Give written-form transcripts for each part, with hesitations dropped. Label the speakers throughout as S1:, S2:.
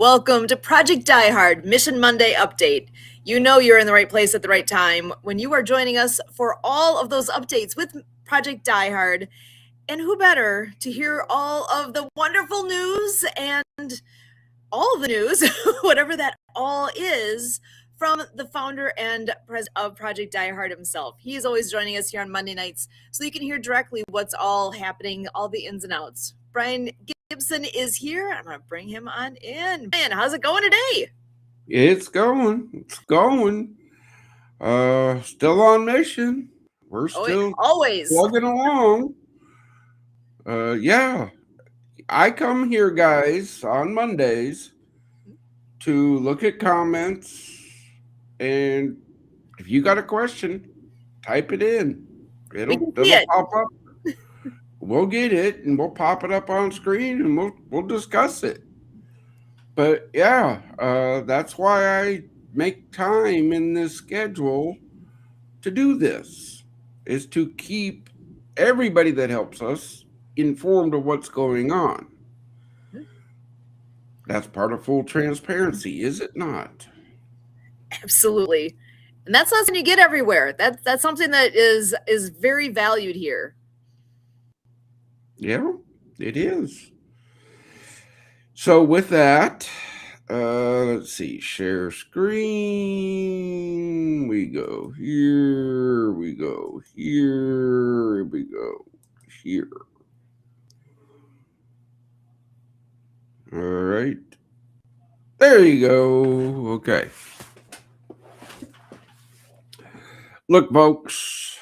S1: Welcome to Project Die Hard Mission Monday Update. You know you're in the right place at the right time when you are joining us for all of those updates with Project Die Hard. And who better to hear all of the wonderful news and all of the news, whatever that all is, from the founder and president of Project Die Hard himself. He is always joining us here on Monday nights so you can hear directly what's all happening, all the ins and outs. Brian Gibson is here. I'm going to bring him on in. Brian, how's it going today?
S2: It's going. Still on mission. We're still
S1: always
S2: plugging along. Yeah. I come here, guys, on Mondays to look at comments, and if you got a question, type it in. It'll pop up. We'll get it, and we'll pop it up on screen, and we'll discuss it. But yeah, that's why I make time in this schedule to do this, is to keep everybody that helps us informed of what's going on. That's part of full transparency, is it not?
S1: Absolutely. And that's not something you get everywhere. That's something that is very valued here.
S2: Yeah, it is. So with that, let's see, share screen. We go here, we go here, we go here. All right. There you go. Okay. Look, folks,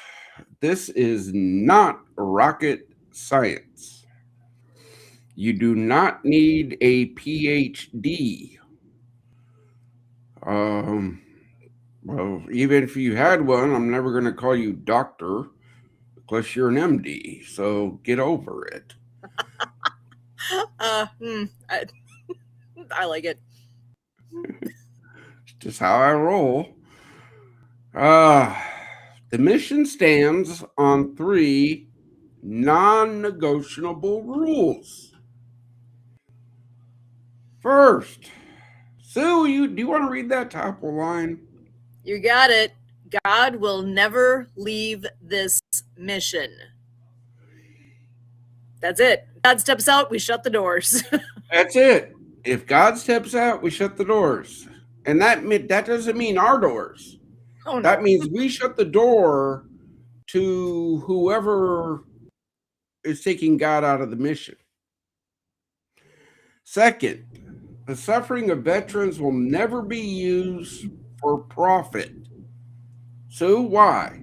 S2: this is not rocket science. You do not need a PhD. Well, even if you had one, I'm never going to call you doctor unless you're an MD. So get over it.
S1: I like it.
S2: It's just how I roll. The mission stands on 3 non-negotiable rules. First, Sue, do you want to read that top line?
S1: You got it. God will never leave this mission. That's it. God steps out, we shut the doors.
S2: That's it. If God steps out, we shut the doors. And that doesn't mean our doors.
S1: Oh, no.
S2: That means we shut the door to whoever is taking God out of the mission. Second, the suffering of veterans will never be used for profit. So why?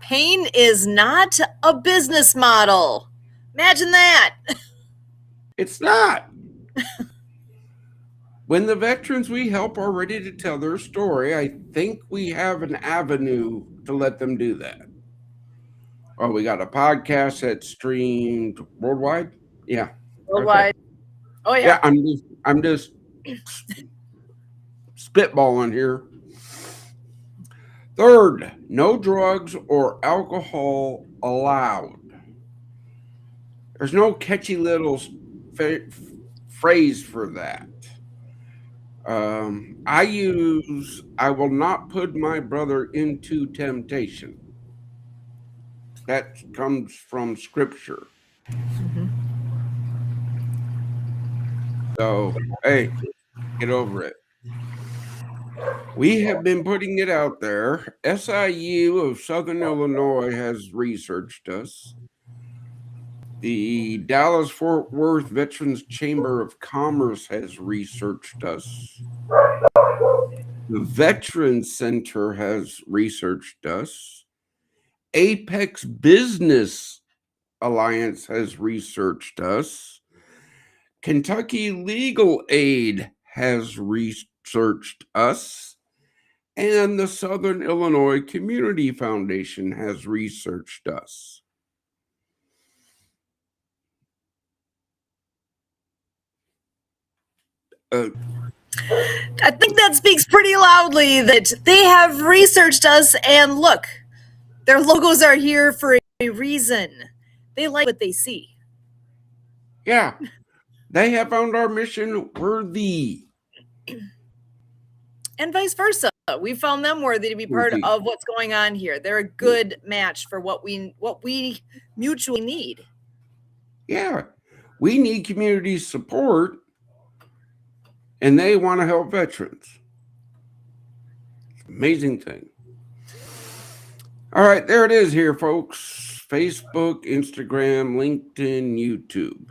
S1: Pain is not a business model. Imagine that.
S2: It's not. When the veterans we help are ready to tell their story, I think we have an avenue to let them do that. Oh, we got a podcast that's streamed worldwide? Yeah.
S1: Worldwide. Okay. Oh, yeah.
S2: Yeah, I'm just spitballing here. Third, no drugs or alcohol allowed. There's no catchy little phrase for that. I will not put my brother into temptation. That comes from scripture.
S1: Mm-hmm.
S2: So, hey, get over it. We have been putting it out there. SIU of Southern Illinois has researched us. The Dallas-Fort Worth Veterans Chamber of Commerce has researched us. The Veterans Center has researched us. Apex Business Alliance has researched us. Kentucky Legal Aid has researched us. And the Southern Illinois Community Foundation has researched us.
S1: I think that speaks pretty loudly that they have researched us, and look, their logos are here for a reason. They like what they see.
S2: Yeah. They have found our mission worthy.
S1: And vice versa. We found them worthy to be part
S2: Worthy.
S1: of what's going on here. They're a good match for what we mutually need.
S2: Yeah. We need community support, and they want to help veterans. Amazing thing. All right, there it is here, folks. Facebook, Instagram, LinkedIn, YouTube.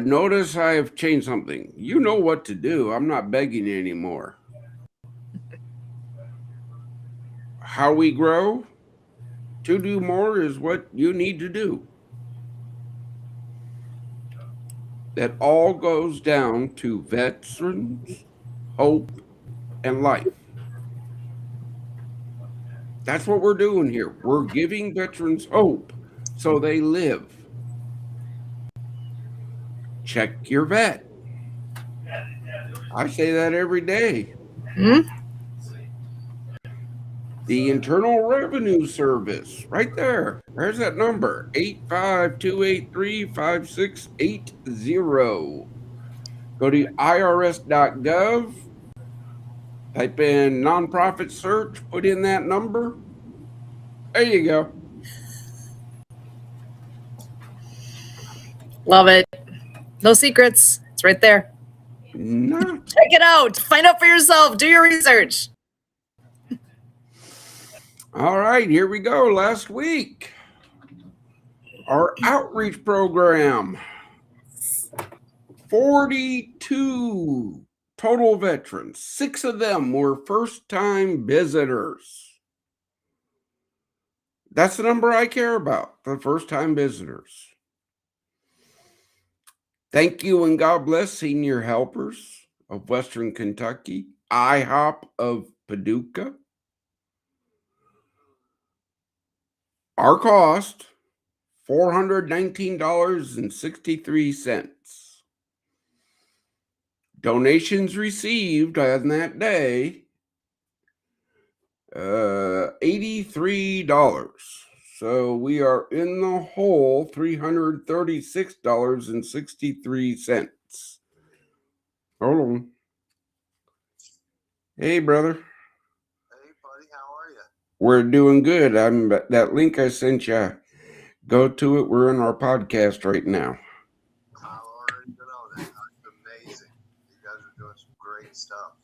S2: Notice I have changed something. You know what to do. I'm not begging anymore. How we grow to do more is what you need to do. That all goes down to veterans, hope, and life. That's what we're doing here. We're giving veterans hope so they live. Check your vet. I say that every day.
S1: Hmm?
S2: The Internal Revenue Service, right there. There's that number 852835680. Go to irs.gov, type in nonprofit search, put in that number. There you go.
S1: Love it. No secrets. It's right there.
S2: Not.
S1: Check it out. Find out for yourself. Do your research.
S2: All right, here we go. Last week, our outreach program 42 total veterans, 6 of them were first time visitors. That's the number I care about, the first time visitors. Thank you and God bless Senior Helpers of Western Kentucky, IHOP of Paducah. Our cost, $419.63. Donations received on that day, $83. So we are in the hole, $336.63. Hold on. Hey, brother.
S3: Hey, buddy, how are you?
S2: We're doing good. That link I sent you. Go to it. We're in our podcast right now.
S3: I've already been on it. It's amazing. You guys are doing some great stuff.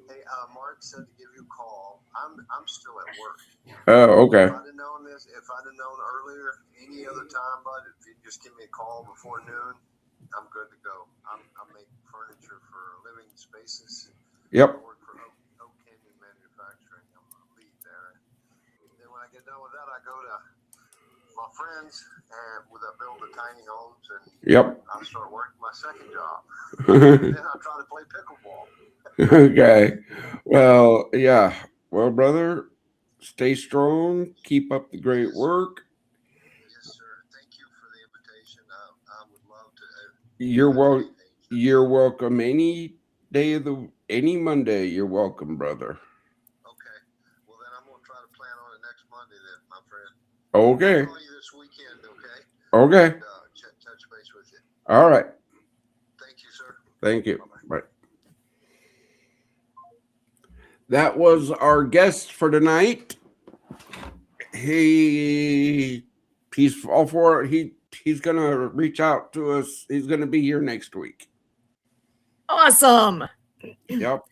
S3: Hey, Mark said to give you a call. I'm still at work.
S2: Oh, okay.
S3: If I'd have known earlier, any other time, bud, if you just give me a call before noon, I'm good to go. I make furniture for living spaces.
S2: Yep.
S3: I work for Oak Canyon Manufacturing. I'm a lead there. Then when I get done with that, I go to my friends and I build the tiny homes, and
S2: Yep.
S3: I start working my second job. And then I try to play pickleball.
S2: Okay. Well, yeah. Well, brother, stay strong. Keep up the great work.
S3: Yes, sir. Thank you for the invitation. I would love to.
S2: You're welcome any day of any Monday. You're welcome, brother.
S3: Okay. Well, then I'm gonna try to plan on it next Monday, then, my friend.
S2: Okay.
S3: I'll call you this weekend, okay?
S2: Okay.
S3: And, touch base with you.
S2: All right.
S3: Thank you, sir.
S2: Thank you.
S3: Bye-bye.
S2: Bye. That was our guest for tonight. He's all for it. He's gonna reach out to us. He's gonna be here next week.
S1: Awesome.
S2: Yep.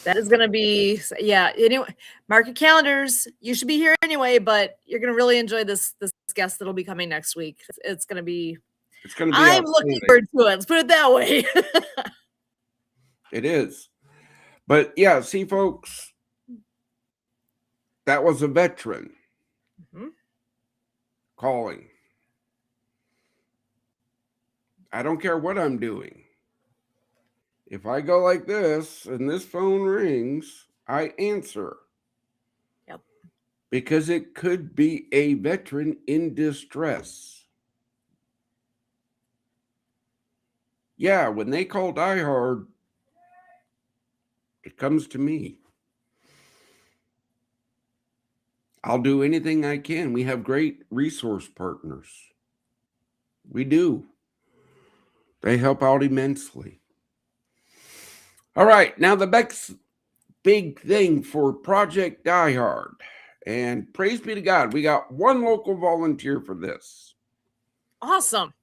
S1: That is going to be, yeah. Anyway, mark your calendars. You should be here anyway, but you're going to really enjoy this guest that'll be coming next week. It's going to be. I'm looking forward to it. Let's put it that way.
S2: It is. But yeah, see, folks, that was a veteran calling. I don't care what I'm doing. If I go like this and this phone rings, I answer.
S1: Yep.
S2: Because it could be a veteran in distress. Yeah, when they call Die Hard, it comes to me. I'll do anything I can. We have great resource partners. We do. They help out immensely. All right, now the next big thing for Project Die Hard. And praise be to God, we got one local volunteer for this.
S1: Awesome.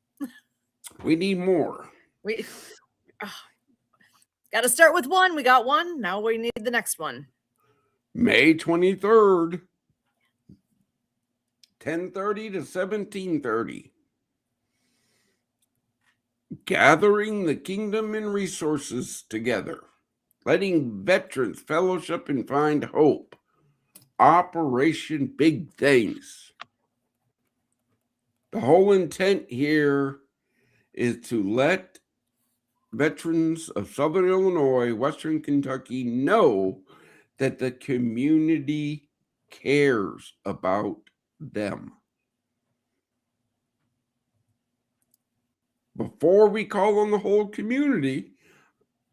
S2: We need more.
S1: We got to start with one. We got one. Now we need the next one.
S2: May 23rd, 10:30 to 17:30. Gathering the kingdom and resources together. Letting veterans fellowship and find hope. Operation Big Things. The whole intent here is to let veterans of Southern Illinois, Western Kentucky know that the community cares about them. Before we call on the whole community,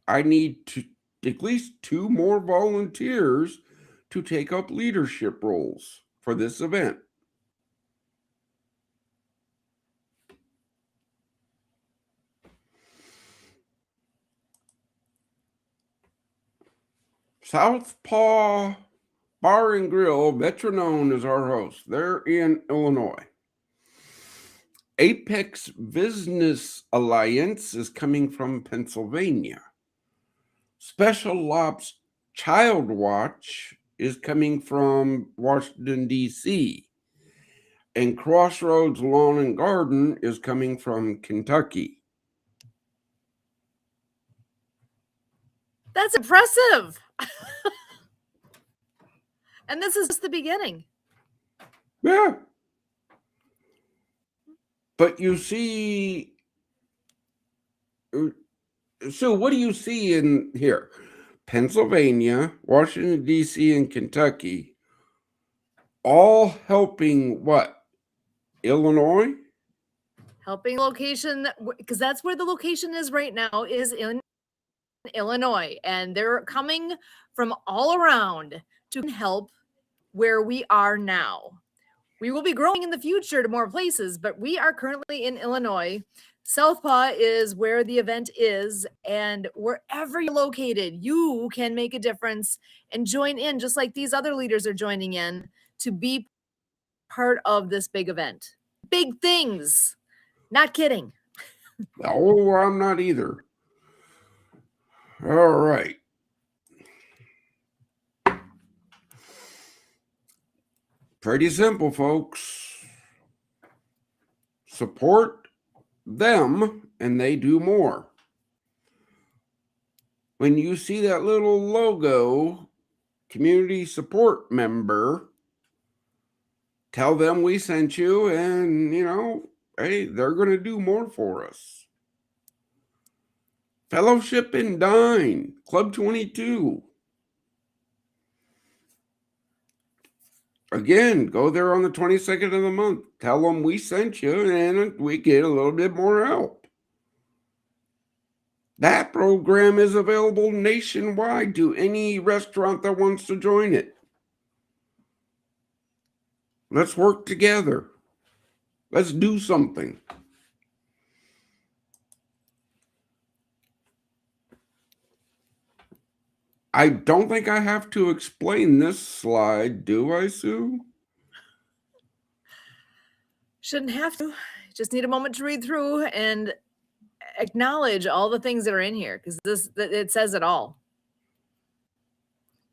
S2: I need at least 2 more volunteers to take up leadership roles for this event. Southpaw Bar and Grill, veteran owned, is our host. They're in Illinois. Apex Business Alliance is coming from Pennsylvania. Special Ops Child Watch is coming from Washington, D.C. And Crossroads Lawn and Garden is coming from Kentucky.
S1: That's impressive. And this is just the beginning.
S2: Yeah. But you see, so what do you see in here? Pennsylvania, Washington, D.C., and Kentucky, all helping what? Illinois?
S1: Helping location, because that's where the location is right now, is in Illinois. And they're coming from all around to help where we are now. We will be growing in the future to more places, but we are currently in Illinois. Southpaw is where the event is, and wherever you're located, you can make a difference and join in, just like these other leaders are joining in, to be part of this big event. Big things. Not kidding.
S2: Oh, I'm not either. All right. Pretty simple, folks. Support them and they do more. When you see that little logo, community support member, tell them we sent you, and hey, they're going to do more for us. Fellowship and Dine, Club 22. Again, go there on the 22nd of the month. Tell them we sent you, and we get a little bit more help. That program is available nationwide to any restaurant that wants to join it. Let's work together. Let's do something. I don't think I have to explain this slide, do I, Sue?
S1: Shouldn't have to. Just need a moment to read through and acknowledge all the things that are in here, because it says it all.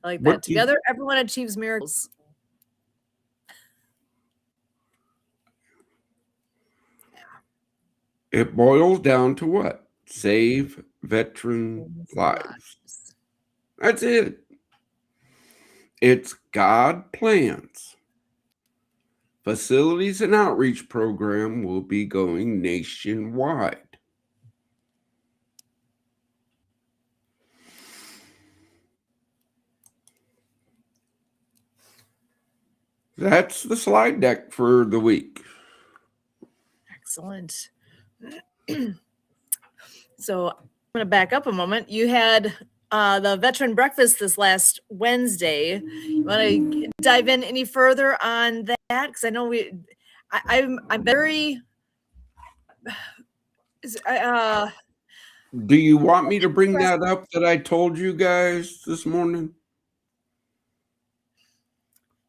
S1: I like that. Together, everyone achieves miracles.
S2: It boils down to what? Save veteran lives. That's it. It's God plans. Facilities and outreach program will be going nationwide. That's the slide deck for the week.
S1: Excellent. So I'm going to back up a moment. You had the veteran breakfast this last Wednesday. You want to dive in any further on that? Because I know I'm very
S2: Do you want me to bring that up that I told you guys this morning?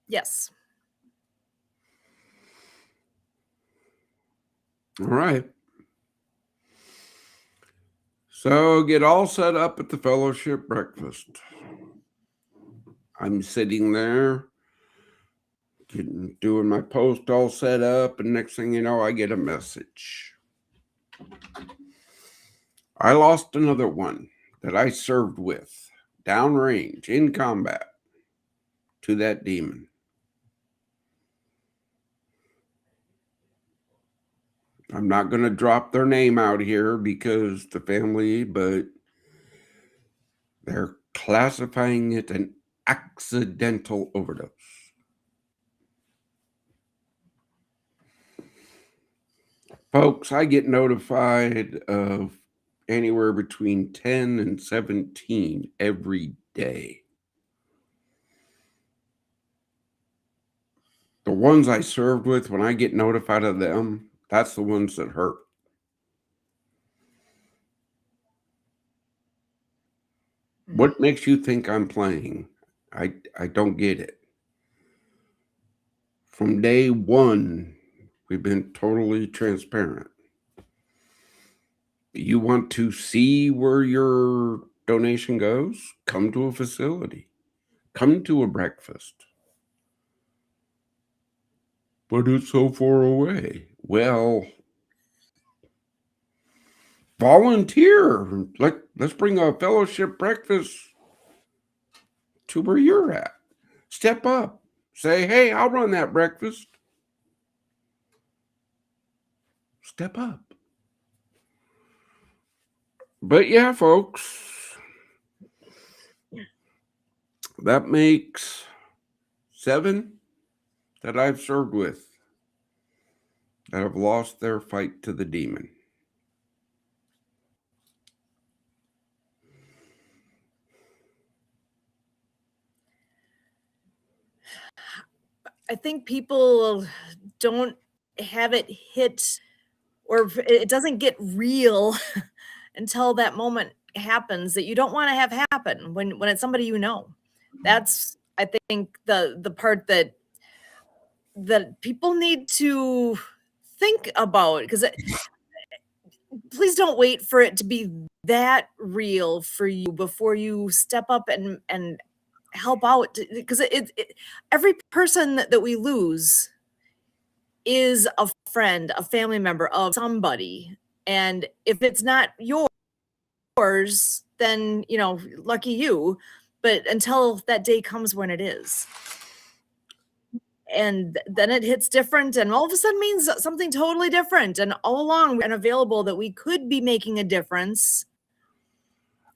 S1: Yes.
S2: All right. So get all set up at the fellowship breakfast. I'm sitting there doing my post all set up, and next thing you know, I get a message. I lost another one that I served with downrange in combat to that demon. I'm not going to drop their name out here because the family, but they're classifying it an accidental overdose. Folks, I get notified of anywhere between 10 and 17 every day. The ones I served with, when I get notified of them, that's the ones that hurt. What makes you think I'm playing? I don't get it. From day one, we've been totally transparent. You want to see where your donation goes? Come to a facility. Come to a breakfast. But it's so far away. Well, volunteer. Let's bring a fellowship breakfast to where you're at. Step up. Say, hey, I'll run that breakfast. Step up. But yeah, folks, that makes 7 that I've served with that have lost their fight to the demon.
S1: I think people don't have it hit, or it doesn't get real until that moment happens that you don't want to have happen when it's somebody you know. That's, I think, the part that people need to think about, because please don't wait for it to be that real for you before you step up and help out, because every person that we lose is a friend, a family member of somebody. And if it's not yours, then, lucky you. But until that day comes when it is. And then it hits different, and all of a sudden means something totally different. And all along, and available that we could be making a difference.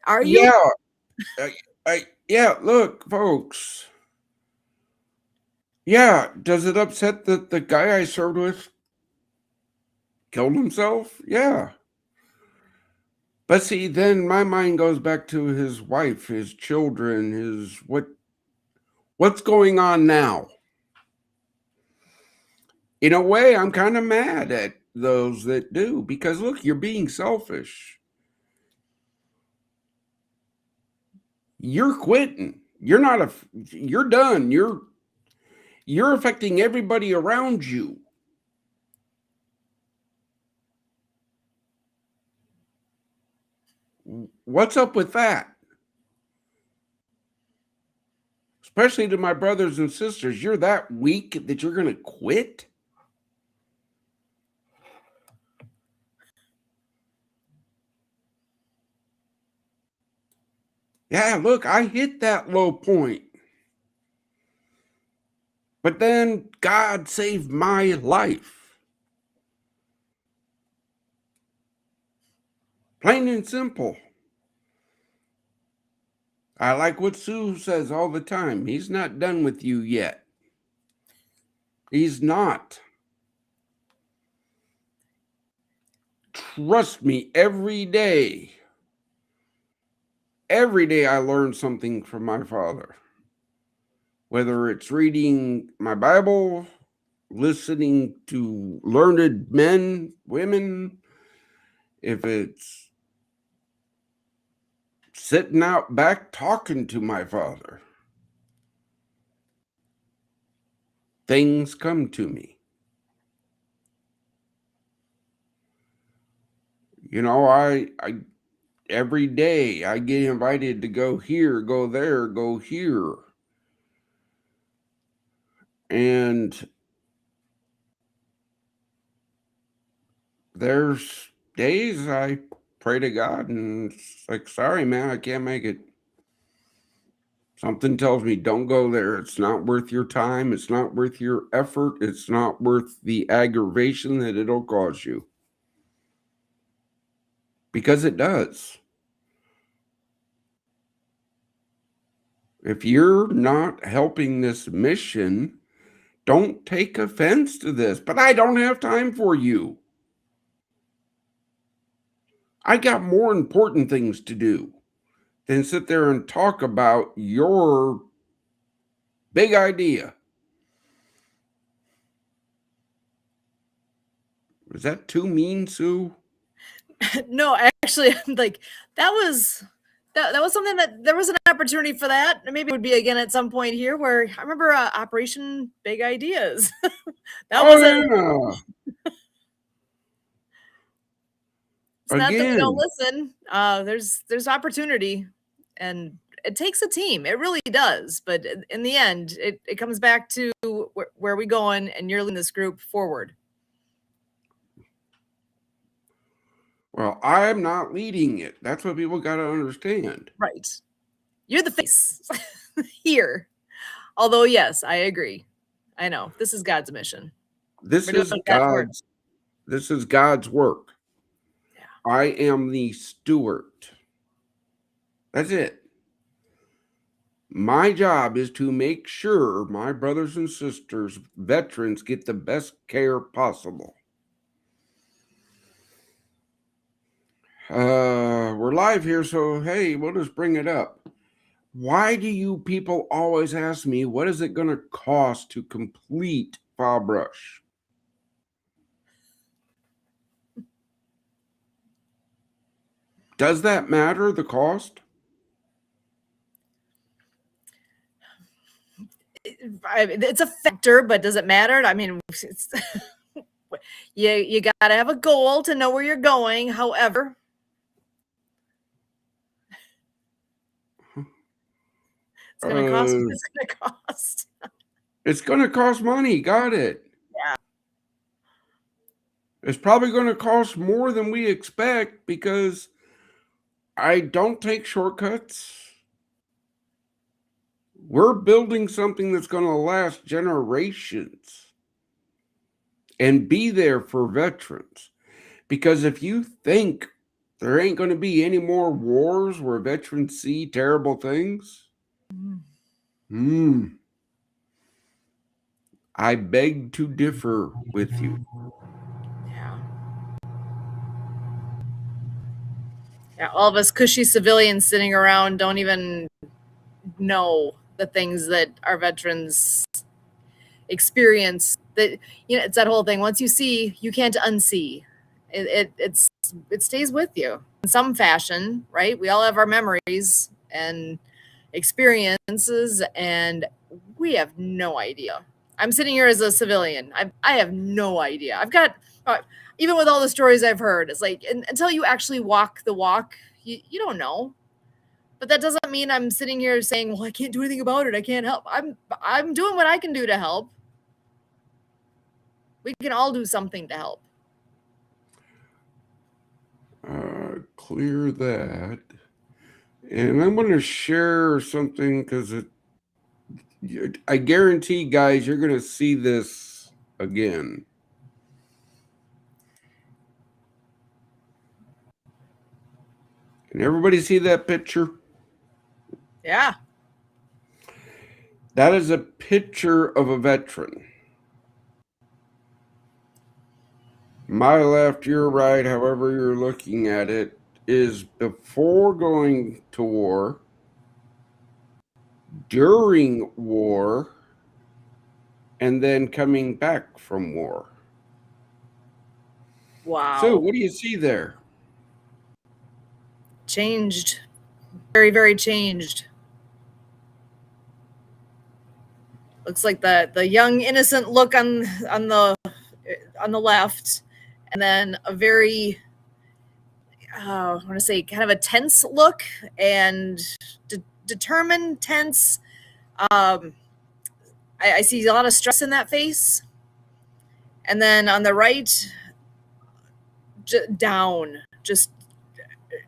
S1: Are you?
S2: Yeah, look, folks. Yeah, does it upset that the guy I served with killed himself? Yeah. But see, then my mind goes back to his wife, his children, what's going on now? In a way, I'm kind of mad at those that do, because look, you're being selfish. You're quitting. You're done. You're affecting everybody around you. What's up with that? Especially to my brothers and sisters, you're that weak that you're going to quit? Yeah, look, I hit that low point. But then God saved my life. Plain and simple. I like what Sue says all the time. He's not done with you yet. He's not. Trust me, every day I learn something from my father. Whether it's reading my Bible, listening to learned men, women, if it's sitting out back talking to my father, things come to me. You know, I every day I get invited to go here, go there, go here. And there's days I pray to God and it's like, sorry, man, I can't make it. Something tells me don't go there. It's not worth your time. It's not worth your effort. It's not worth the aggravation that it'll cause you. Because it does. If you're not helping this mission, don't take offense to this. But I don't have time for you. I got more important things to do than sit there and talk about your big idea. Was that too mean, Sue?
S1: No, actually, like that was something that there was an opportunity for that. Maybe it would be again at some point here where I remember Operation Big Ideas. That
S2: Oh,
S1: was it.
S2: yeah.
S1: It's not that we don't
S2: Again,
S1: listen. There's opportunity, and it takes a team. It really does. But in the end, it comes back to where we going, and you're leading this group forward.
S2: well, I'm not leading it. That's what people got to understand.
S1: Right. You're the face here. Although, yes, I agree. I know this is God's mission.
S2: This
S1: We're doing
S2: is
S1: God's work.
S2: God's work.
S1: Yeah.
S2: I am the steward. That's it. My job is to make sure my brothers and sisters, veterans, get the best care possible. We're live here, so hey, we'll just bring it up. Why do you people always ask me what is it going to cost to complete File Brush? Does that matter, the cost?
S1: It's a factor, but does it matter? I mean, it's, you got to have a goal to know where you're going. However, it's going to cost what it's going to cost.
S2: It's going to cost money. Got it.
S1: Yeah.
S2: It's probably going to cost more than we expect because I don't take shortcuts. We're building something that's going to last generations and be there for veterans. Because if you think there ain't going to be any more wars where veterans see terrible things, I beg to differ with you.
S1: Yeah. Yeah. All of us cushy civilians sitting around don't even know the things that our veterans experience. That it's that whole thing. Once you see, you can't unsee. It stays with you in some fashion, right? We all have our memories and experiences, and we have no idea. I'm sitting here as a civilian. I have no idea. I've got even with all the stories I've heard, it's like until you actually walk the walk, you don't know. But that doesn't mean I'm sitting here saying, "Well, I can't do anything about it. I can't help." I'm doing what I can do to help. We can all do something to help.
S2: Clear that. And I'm going to share something because I guarantee, guys, you're going to see this again. Can everybody see that picture?
S1: Yeah.
S2: That is a picture of a veteran. My left, your right, however you're looking at it, is before going to war, during war, and then coming back from war.
S1: Wow.
S2: So, what do you see there?
S1: changed. Very, very changed. Looks like the young innocent look on the left, and then a very I want to say kind of a tense look and determined, tense. I see a lot of stress in that face, and then on the right, down, just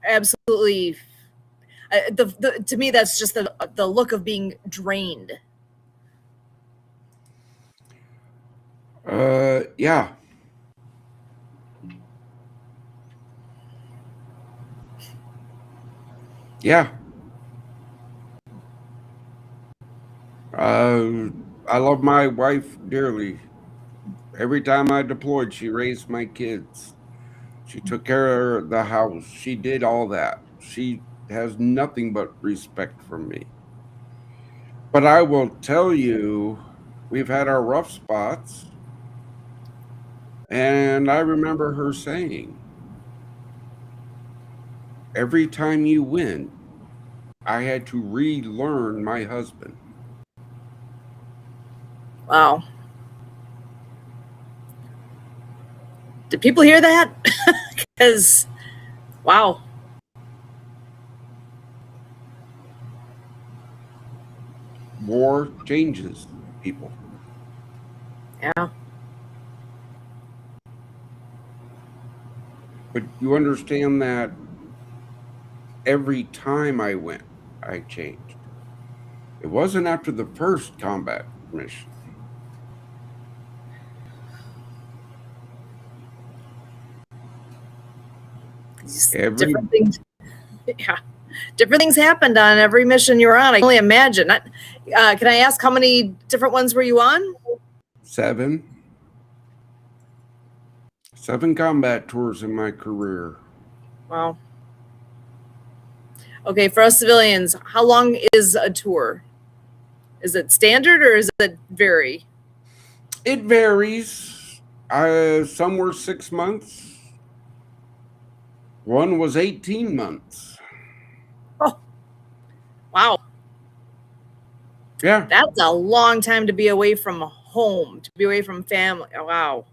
S1: absolutely. To me, that's just the look of being drained.
S2: Yeah. Yeah. I love my wife dearly. Every time I deployed, she raised my kids. She took care of the house. She did all that. She has nothing but respect for me. But I will tell you, we've had our rough spots. And I remember her saying, every time you win, I had to relearn my husband.
S1: Wow. Did people hear that? Because, wow.
S2: War changes people.
S1: Yeah.
S2: But you understand that every time I went, I changed. It wasn't after the first combat mission.
S1: Different things. Yeah. Different things happened on every mission you were on. I can only imagine. Can I ask how many different ones were you on?
S2: 7 combat tours in my career.
S1: Wow. Okay, for us civilians, how long is a tour? Is it standard or is it vary?
S2: It varies. Some were 6 months. One was 18 months.
S1: Oh, wow.
S2: Yeah.
S1: That's a long time to be away from home, to be away from family. Oh, wow.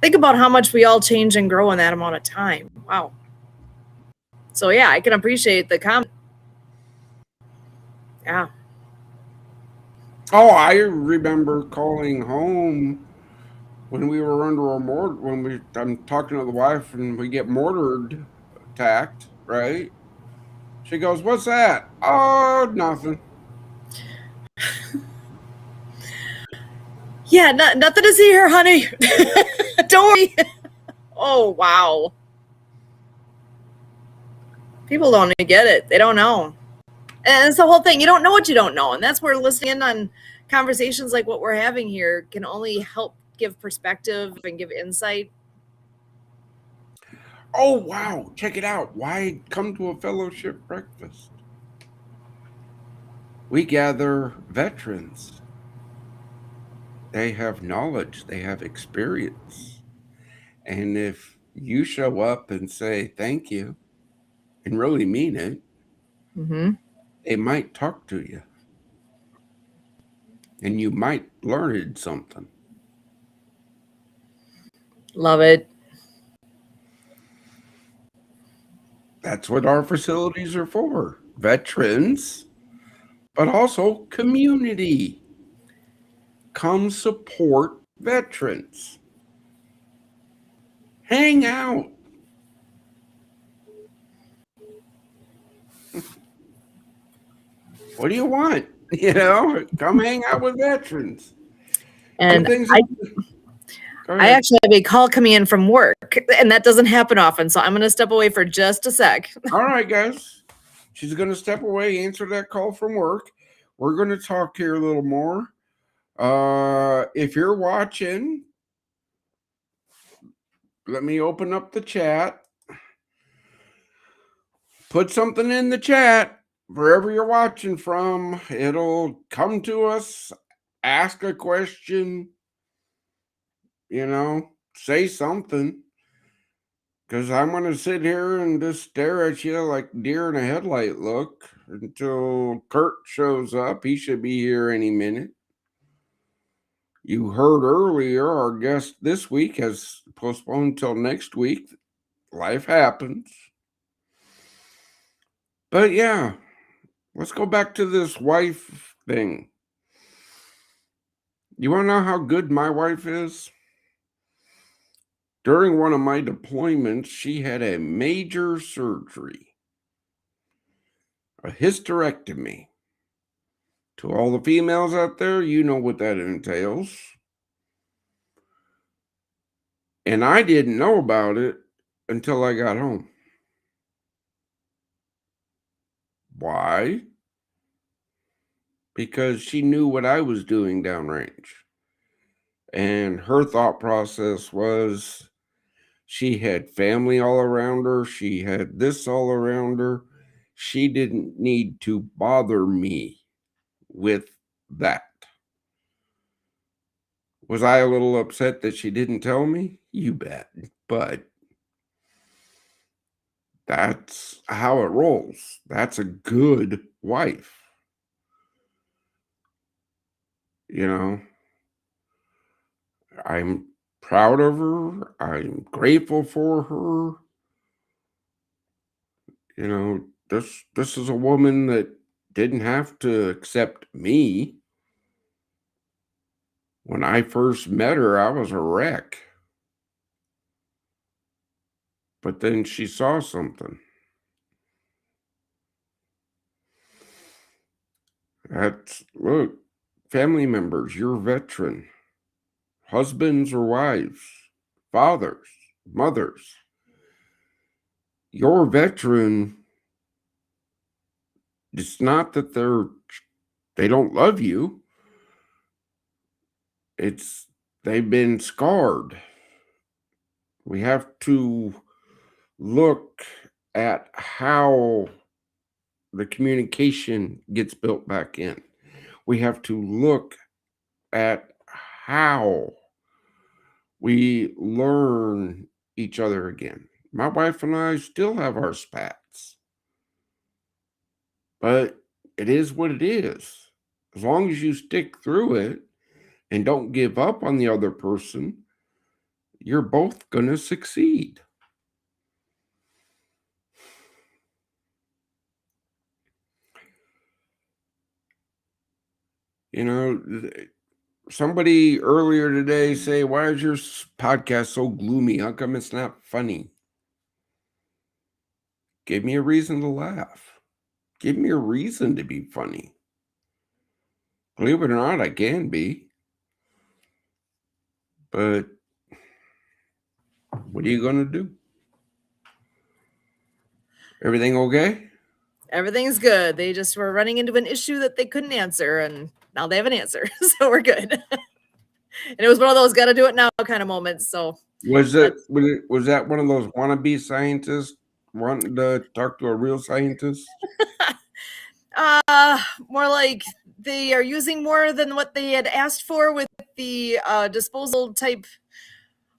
S1: Think about how much we all change and grow in that amount of time. Wow. So, yeah, I can appreciate the comment. Yeah.
S2: Oh, I remember calling home when we were under a mortar. I'm talking to the wife and we get mortared, attacked, right? She goes, "What's that?" "Oh, nothing."
S1: Yeah, nothing to see here, honey. Don't worry. Oh, wow. People don't get it. They don't know. And it's the whole thing. You don't know what you don't know. And that's where listening in on conversations like what we're having here can only help give perspective and give insight.
S2: Oh, wow. Check it out. Why come to a fellowship breakfast? We gather veterans. They have knowledge, they have experience. And if you show up and say thank you and really mean it, they might talk to you. And you might learn something.
S1: Love it.
S2: That's what our facilities are for. Veterans, but also community. Come support veterans. Hang out. What do you want? Come hang out with veterans.
S1: And I actually have a call coming in from work, and that doesn't happen often. So I'm going to step away for just a sec.
S2: All right, guys. She's going to step away, answer that call from work. We're going to talk here a little more. If you're watching, let me open up the chat. Put something in the chat wherever you're watching from. It'll come to us. Ask a question. Say something. Because I'm going to sit here and just stare at you like deer in a headlight look until Kurt shows up. He should be here any minute. You heard earlier our guest this week has postponed till next week. Life happens. But yeah, let's go back to this wife thing. You want to know how good my wife is? During one of my deployments, she had a major surgery, a hysterectomy. To all the females out there, you know what that entails. And I didn't know about it until I got home. Why? Because she knew what I was doing downrange. And her thought process was she had family all around her. She had this all around her. She didn't need to bother me with that. Was I a little upset that she didn't tell me? You bet. But that's how it rolls. That's a good wife. You know, I'm proud of her. I'm grateful for her. You know, this is a woman that didn't have to accept me. When I first met her, I was a wreck. But then she saw something. Look, family members, you're a veteran. Husbands or wives, fathers, mothers. You're a veteran. It's not that they don't love you. It's they've been scarred. We have to look at how the communication gets built back in. We have to look at how we learn each other again. My wife and I still have our spats, but it is what it is. As long as you stick through it and don't give up on the other person, you're both going to succeed. You know, somebody earlier today say, "Why is your podcast so gloomy? How come it's not funny?" Give me a reason to laugh. Give me a reason to be funny. Believe it or not, I can be. But what are you going to do? Everything okay?
S1: Everything's good. They just were running into an issue that they couldn't answer, and now they have an answer. So we're good. And it was one of those gotta do it now kind of moments. So
S2: Was that one of those wannabe scientists wanting to talk to a real scientist?
S1: more like they are using more than what they had asked for with the disposal type,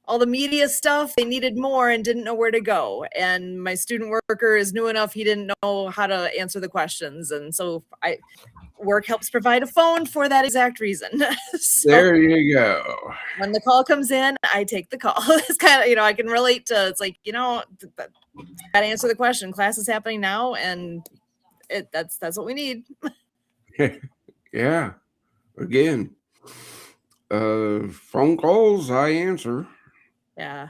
S1: all the media stuff. They needed more and didn't know where to go. And my student worker is new enough; he didn't know how to answer the questions, and so work helps provide a phone for that exact reason. So
S2: there you go.
S1: when the call comes in, I take the call. It's kind of, I can relate to, it's like, gotta answer the question. Class is happening now, and that's what we need.
S2: Yeah. Again, phone calls I answer.
S1: Yeah.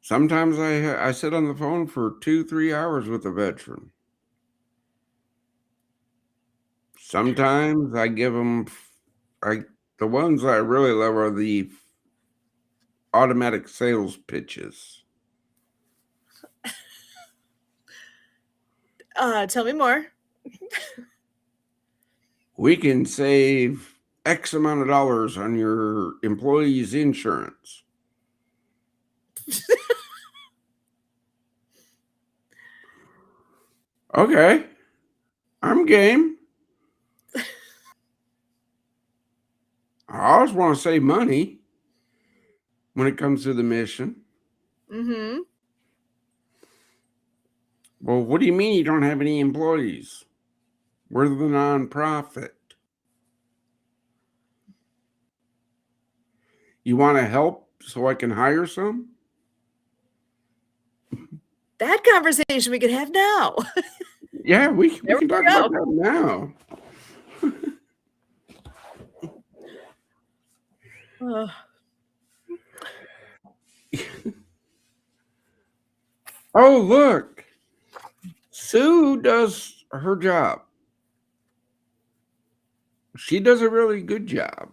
S2: Sometimes I sit on the phone for 2-3 hours with a veteran. Sometimes I give them, the ones I really love are the automatic sales pitches.
S1: Tell me more.
S2: We can save X amount of dollars on your employee's insurance. Okay, I'm game. I always want to save money when it comes to the mission.
S1: Mm-hmm.
S2: Well, what do you mean you don't have any employees? We're the nonprofit. You want to help so I can hire some?
S1: That conversation we could have now.
S2: Yeah, we
S1: There
S2: can
S1: we
S2: talk
S1: go.
S2: about that now. Oh, look. Sue does her job. She does a really good job.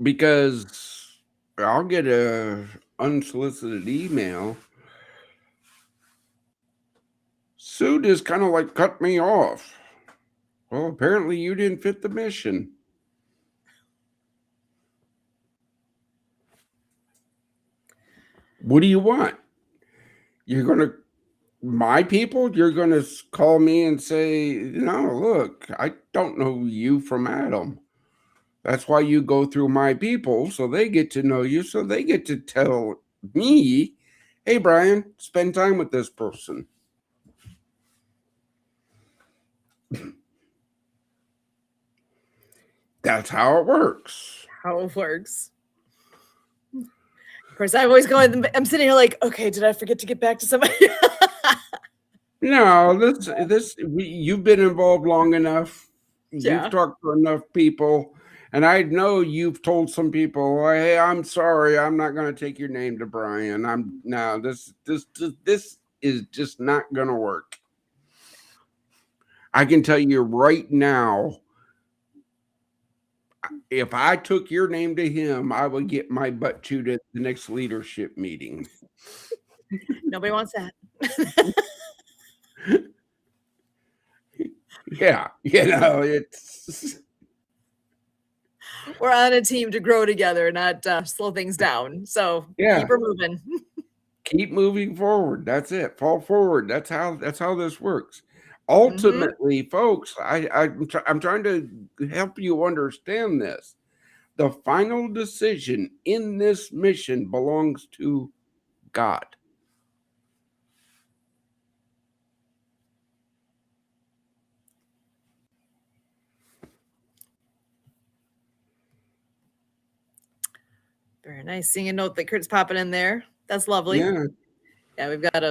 S2: Because I'll get a unsolicited email. Sue just kind of like cut me off. Well, apparently you didn't fit the mission. What do you want? You're going to, my people, you're going to call me and say, no, look, I don't know you from Adam. That's why you go through my people, so they get to know you, so they get to tell me, hey, Brian, spend time with this person. That's how it works.
S1: How it works. Of course, I'm always going, I'm sitting here like, okay, did I forget to get back to somebody?
S2: No, you've been involved long enough.
S1: Yeah.
S2: You've talked to enough people, and I know you've told some people, "Hey, I'm sorry, I'm not going to take your name to Brian. This is just not going to work." I can tell you right now, if I took your name to him, I would get my butt chewed at the next leadership meeting.
S1: Nobody wants that.
S2: Yeah, it's.
S1: We're on a team to grow together, not slow things down. So
S2: Yeah.
S1: keep her moving.
S2: Keep moving forward. That's it. Fall forward. That's how this works. Ultimately, folks, I'm trying to help you understand this. The final decision in this mission belongs to God.
S1: Very nice. Seeing a note that Kurt's popping in there. That's lovely. Yeah, we've got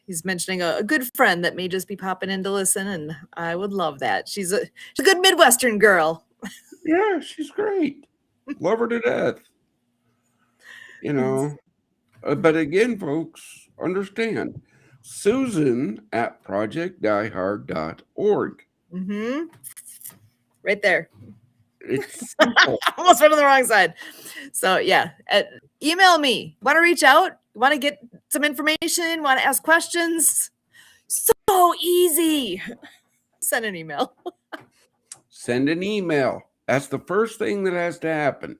S1: he's mentioning a good friend that may just be popping in to listen, and I would love that. She's a good Midwestern girl.
S2: Yeah, she's great. Love her to death. But again, folks, understand Susan at projectdiehard.org.
S1: Mm-hmm. Right there.
S2: It's simple.
S1: Almost went on the wrong side. So yeah, email me. Want to reach out? Want to get some information? Want to ask questions? So easy. Send an email.
S2: Send an email. That's the first thing that has to happen.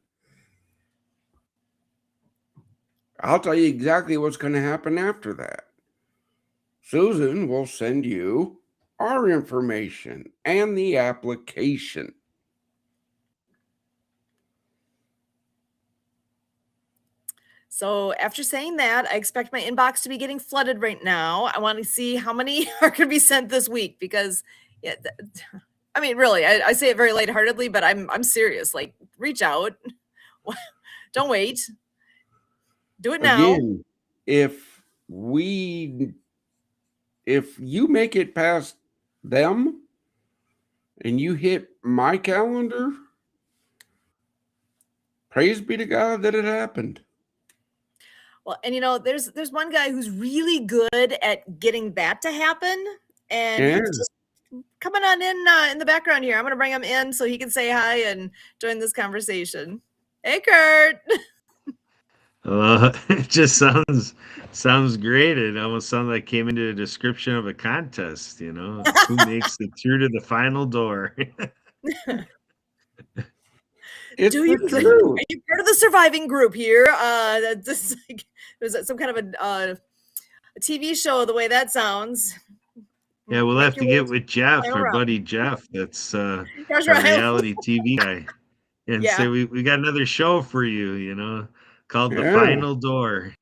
S2: I'll tell you exactly what's going to happen after that. Susan will send you our information and the application.
S1: So after saying that, I expect my inbox to be getting flooded right now. I want to see how many are going to be sent this week because, yeah, I mean, really, I say it very lightheartedly, but I'm serious. Like, reach out. Don't wait. Do it now.
S2: Again, if you make it past them and you hit my calendar, praise be to God that it happened.
S1: Well, and there's one guy who's really good at getting that to happen, and he's just coming on in the background here. I'm going to bring him in so he can say hi and join this conversation. Hey, Kurt.
S4: It just sounds great. It almost sounds like came into a description of a contest. Who makes it through to the final door?
S2: It's
S1: are you part of the surviving group here? This there's some kind of a TV show. The way that sounds.
S4: Yeah, we'll have to get with Jeff, our buddy Jeff. That's a reality TV guy, and say we got another show for you. called The
S2: Yeah.
S4: Final Door.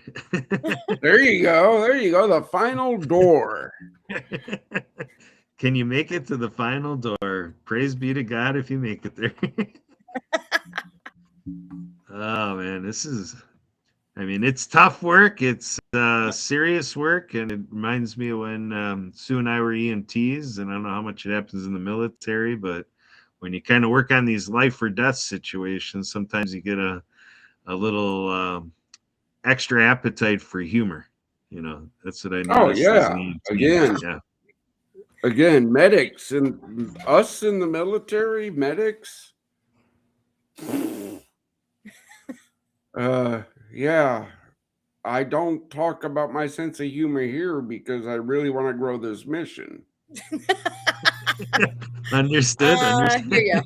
S2: There you go. There you go. The final door.
S4: Can you make it to the final door? Praise be to God if you make it there. Oh man, it's tough work. It's serious work, and it reminds me of when Sue and I were EMTs, and I don't know how much it happens in the military, but when you kind of work on these life or death situations, sometimes you get a little extra appetite for humor. That's what I
S2: Oh
S4: noticed as
S2: yeah.
S4: an EMT.
S2: Again,
S4: Yeah.
S2: medics and us in the military, medics. Yeah. I don't talk about my sense of humor here because I really want to grow this mission.
S4: Understood.
S1: I hear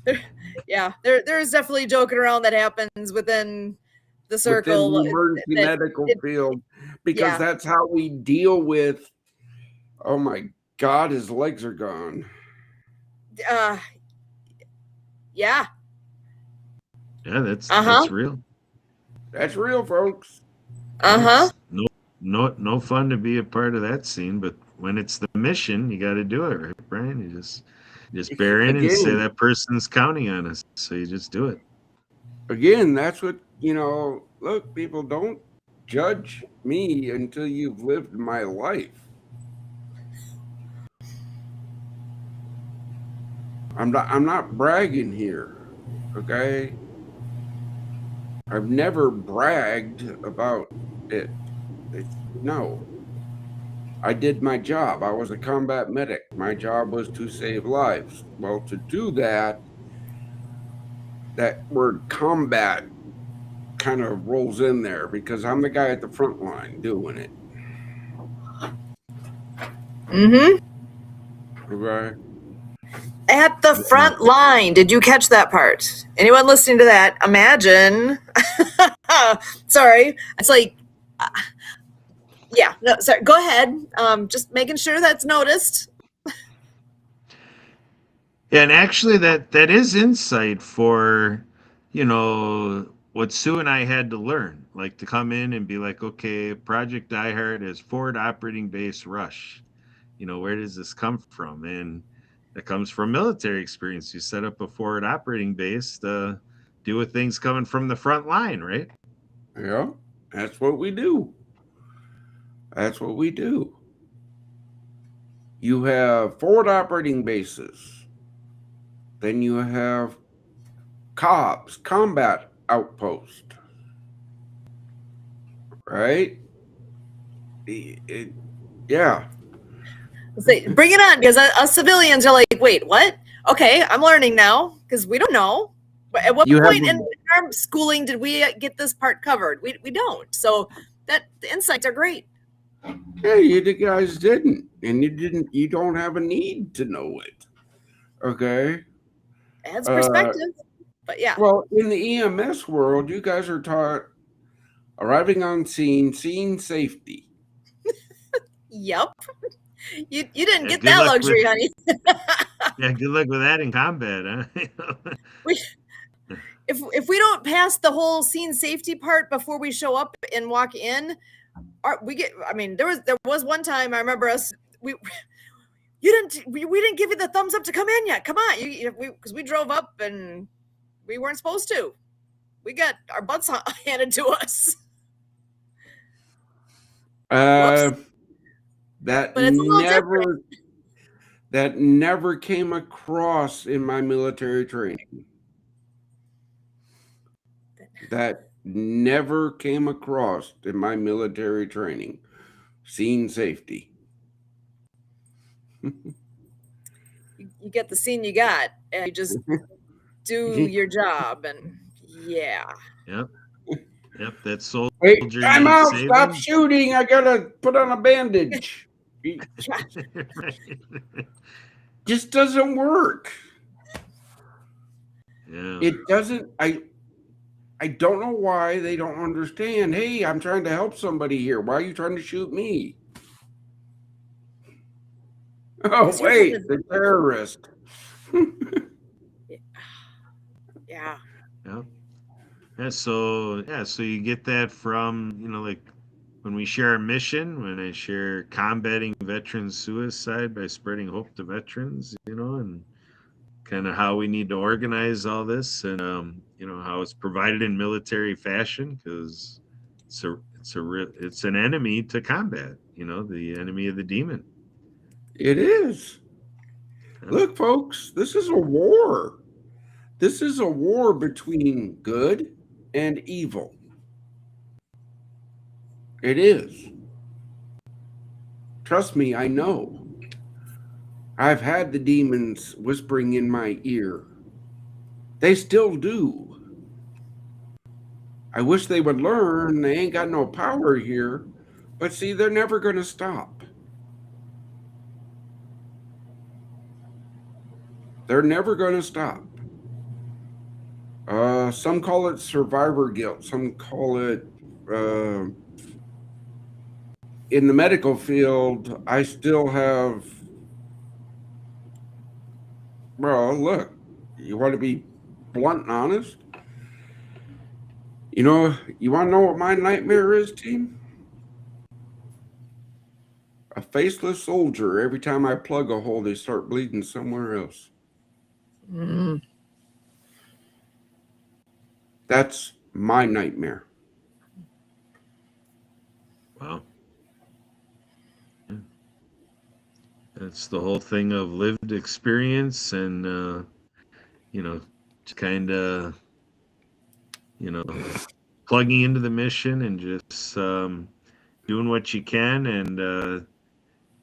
S1: ya. Yeah, there is definitely joking around that happens within the
S2: Within
S1: circle.
S2: the emergency medical field, because
S1: yeah.
S2: that's how we deal with. Oh my God, his legs are gone.
S1: Yeah.
S4: Yeah, that's
S1: Uh-huh.
S4: real.
S2: That's real, folks.
S1: Uh-huh.
S4: It's no fun to be a part of that scene, but when it's the mission, you got to do it, right, Brian? You just bear in and say
S2: Again,
S4: that person's counting on us, so you just do it.
S2: that's what, look, people, don't judge me until you've lived my life. I'm not bragging here, okay? I've never bragged about it. No. I did my job. I was a combat medic. My job was to save lives. Well, to do that word combat kind of rolls in there because I'm the guy at the front line doing it. Okay.
S1: At the front line. Did you catch that part? Anyone listening to that? Imagine. Sorry. It's like, yeah. No, sorry. Go ahead. Just making sure that's noticed.
S4: Yeah, and actually, that is insight for, what Sue and I had to learn, like to come in and be like, okay, Project Die Hard is forward operating base rush. Where does this come from? And that comes from military experience. You set up a forward operating base to deal with things coming from the front line, right?
S2: Yeah, that's what we do. That's what we do. You have forward operating bases. Then you have COBs, combat outpost. Right? Yeah.
S1: Say, bring it on, because us civilians are like, wait, what? Okay, I'm learning now because we don't know. But at what point in our schooling did we get this part covered? We don't. So the insights are great.
S2: Yeah, you guys didn't, and you don't have a need to know it. Okay.
S1: It adds perspective. But yeah.
S2: Well, in the EMS world, you guys are taught arriving on scene safety.
S1: Yep. You didn't get
S4: good
S1: that
S4: luck
S1: luxury, honey.
S4: Yeah, good luck with that in combat, huh?
S1: If we don't pass the whole scene safety part before we show up and walk in, there was one time I remember we didn't give you the thumbs up to come in yet. Come on, because we drove up and we weren't supposed to. We got our butts handed to us.
S2: That
S1: but it's a little different.
S2: That never came across in my military training. That never came across in my military training. Scene safety.
S1: You get the scene you got, and you just do your job, and yeah.
S4: Yep. That soldier.
S2: Wait, I'm out. Stop shooting. I gotta put on a bandage. Just doesn't work.
S4: Yeah.
S2: It doesn't. I don't know why they don't understand. Hey, I'm trying to help somebody here. Why are you trying to shoot me? Oh, wait, the terrorist.
S1: Yeah.
S4: Yep. So you get that from, like when we share our mission, when I share combating veteran suicide by spreading hope to veterans, and kind of how we need to organize all this, and how it's provided in military fashion, because it's an enemy to combat, the enemy of the demon.
S2: It is.
S4: Yeah.
S2: Look, folks, this is a war. This is a war between good and evil. It is. Trust me, I know. I've had the demons whispering in my ear. They still do. I wish they would learn they ain't got no power here, but see, they're never going to stop. They're never going to stop. Some call it survivor guilt. Some call it, in the medical field, I still have, well, look, you want to be blunt and honest? You want to know what my nightmare is, team? A faceless soldier. Every time I plug a hole, they start bleeding somewhere else.
S1: Mm.
S2: That's my nightmare.
S4: Wow. Yeah. That's the whole thing of lived experience, and just kind of you know plugging into the mission, and just doing what you can, and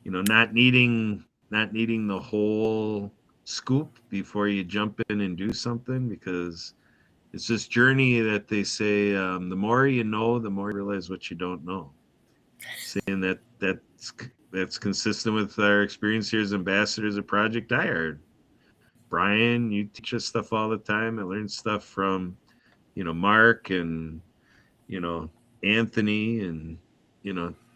S4: not needing the whole scoop before you jump in and do something, because it's this journey that they say, the more you know, the more you realize what you don't know. Saying that's consistent with our experience here as ambassadors of Project Diehard. Brian, you teach us stuff all the time. I learn stuff from Mark, and you know Anthony, and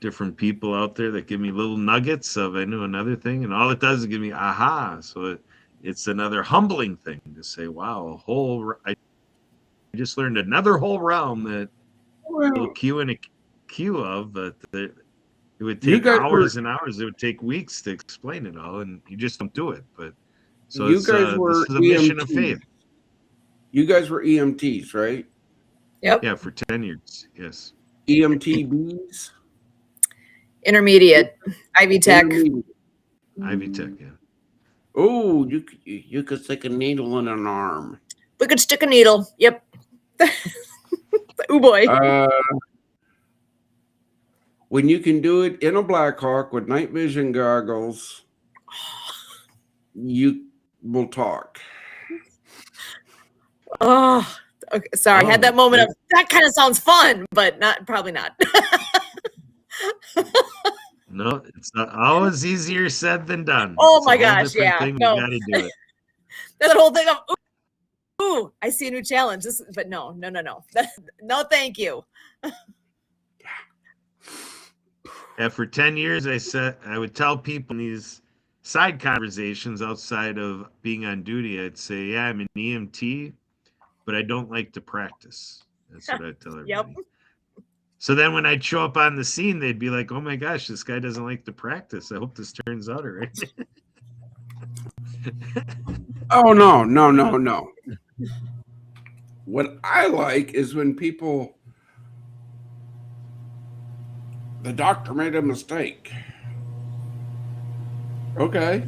S4: different people out there that give me little nuggets of, I knew another thing, and all it does is give me aha. So it's another humbling thing to say, wow, I just learned another whole realm that little
S2: Well,
S4: Q and a Q of, but it would
S2: you
S4: take
S2: guys were
S4: hours and hours. It would take weeks to explain it all, and you just don't do it. But so
S2: you
S4: it's
S2: guys
S4: this
S2: were
S4: is a mission of
S2: EMTs.
S4: faith.
S2: You guys were EMTs, right?
S1: Yep.
S4: Yeah, for 10 years. Yes.
S2: EMTBs,
S1: Intermediate. Ivy Tech.
S2: intermediate.
S4: Ivy Tech. Yeah.
S2: Oh, you could stick a needle in an arm.
S1: We could stick a needle. Yep. Oh boy.
S2: When you can do it in a Blackhawk with night vision goggles, you will talk.
S1: Oh, okay. Sorry. Had
S4: Oh,
S1: that moment of that kind of sounds fun, but probably not.
S4: no, it's not always easier said than done.
S1: Oh
S4: It's
S1: my
S4: a whole
S1: gosh,
S4: different
S1: yeah.
S4: thing.
S1: No.
S4: You got to do it.
S1: That whole thing of ooh, I see a new challenge. But no. No, thank you.
S4: And for 10 years, I would tell people in these side conversations outside of being on duty, I'd say, yeah, I'm an EMT, but I don't like to practice. That's what I'd tell
S1: Yep.
S4: everybody. So then when I'd show up on the scene, they'd be like, oh my gosh, this guy doesn't like to practice. I hope this turns out all right.
S2: Oh, no. What I like is when the doctor made a mistake. Okay.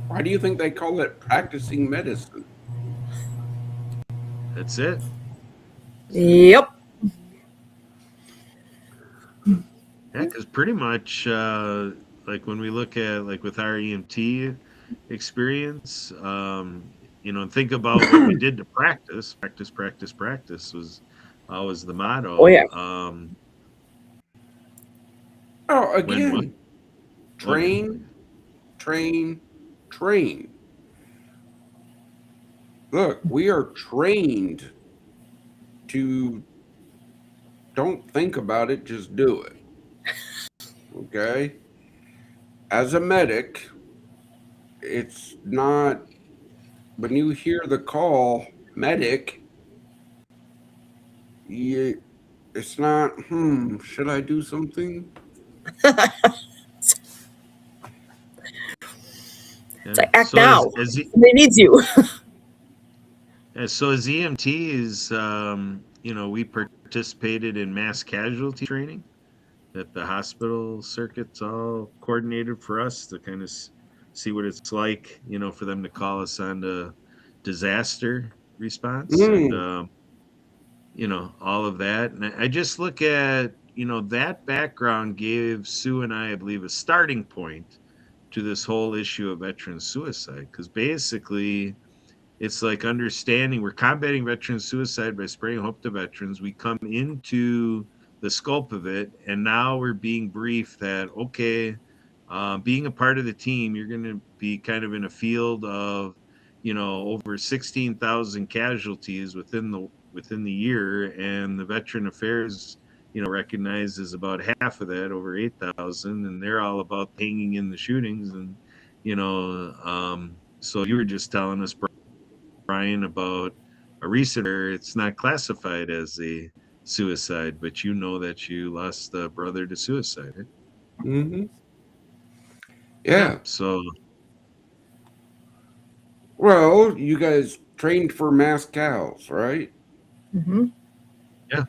S2: Why do you think they call it practicing medicine?
S4: That's it.
S1: Yep.
S4: Yeah, because pretty much, like when we look at, like with our EMT experience, and think about what we did to practice was always the motto.
S1: Oh yeah.
S2: Oh,
S4: When what?
S2: again, train, train, train. Look, we are trained to don't think about it, just do it. Okay? As a medic, it's not, when you hear the call medic, it's not. Should I do something?
S1: It's
S4: Yeah.
S1: like act now. Somebody needs you.
S4: So as EMTs, we participated in mass casualty training that the hospital circuits all coordinated for us to kind of see what it's like, for them to call us on the disaster response and,
S2: Mm,
S4: all of that. And I just look at, that background gave Sue and I believe, a starting point to this whole issue of veteran suicide. Because basically, it's like understanding we're combating veteran suicide by spraying hope to veterans. We come into the scope of it, and now we're being briefed that, okay, being a part of the team, you're going to be kind of in a field of, over 16,000 casualties within the year, and the Veteran Affairs, recognizes about half of that, over 8,000, and they're all about hanging in the shootings. And so you were just telling us, Brian, about a recent where it's not classified as a suicide, but that you lost a brother to suicide. Right?
S2: hmm
S4: Yeah.
S2: Yeah.
S4: So
S2: Well, you guys trained for mass cows, right?
S1: Mm-hmm.
S4: yeah,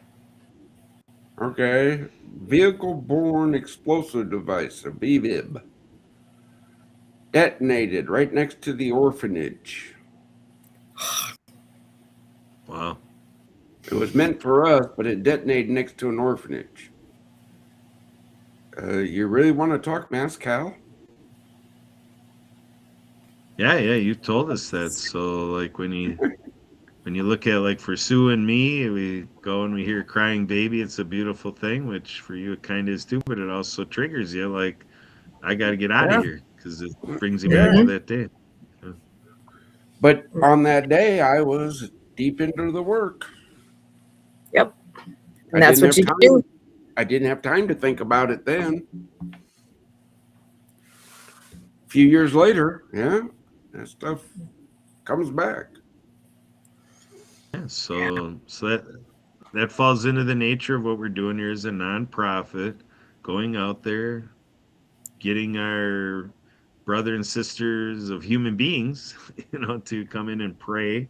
S2: Okay. Vehicle-borne explosive device, a VBIB, detonated right next to the orphanage.
S4: wow.
S2: It was meant for us, but it detonated next to an orphanage. You really want to talk mass cow?
S4: Yeah, you told us that. So like when you look at, like, for Sue and me, we go and we hear crying baby, it's a beautiful thing, which for you it kind of is too, but it also triggers you like, I got to get out of
S2: Yeah.
S4: here because it brings you back
S2: Yeah.
S4: to
S1: Mm-hmm.
S4: that day. Yeah.
S2: But on that day, I was deep into the work.
S1: Yep.
S2: I
S1: And that's
S2: didn't
S1: what
S2: have
S1: you do.
S2: time. I didn't have time to think about it then. A few years later, yeah, that stuff comes back.
S4: Yeah, so that falls into the nature of what we're doing here as a nonprofit, going out there, getting our brother and sisters of human beings, to come in and pray